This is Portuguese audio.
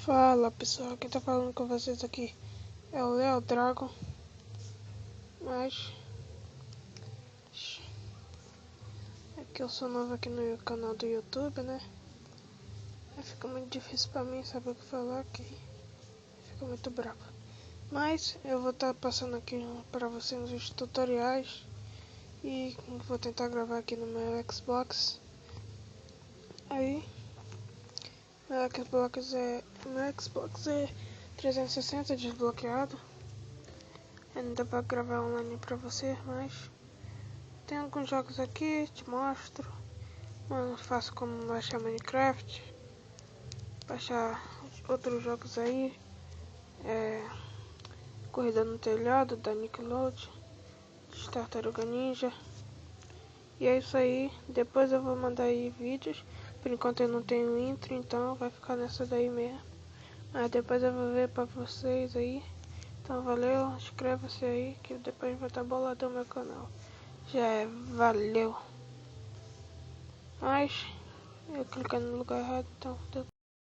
Fala pessoal, quem tá falando com vocês aqui é o Leo Dragon, mas é que eu sou novo aqui no canal do YouTube, né? Aí fica muito difícil pra mim saber o que falar aqui, fica muito bravo. Mas eu vou estar passando aqui pra vocês os tutoriais e vou tentar gravar aqui no meu Xbox. Aí meu Xbox é 360 desbloqueado. Ainda vai gravar online pra você, mas tem alguns jogos aqui, te mostro. Eu faço como baixar Minecraft, baixar outros jogos aí, Corrida no Telhado da Nickelodeon, de Tartaruga Ninja. E é isso aí, depois eu vou mandar aí vídeos. Por enquanto eu não tenho intro, então vai ficar nessa daí mesmo. Mas depois eu vou ver pra vocês aí. Então valeu, inscreva-se aí que depois vai estar boladão meu canal. Já é, valeu. Mas eu cliquei no lugar errado, então deu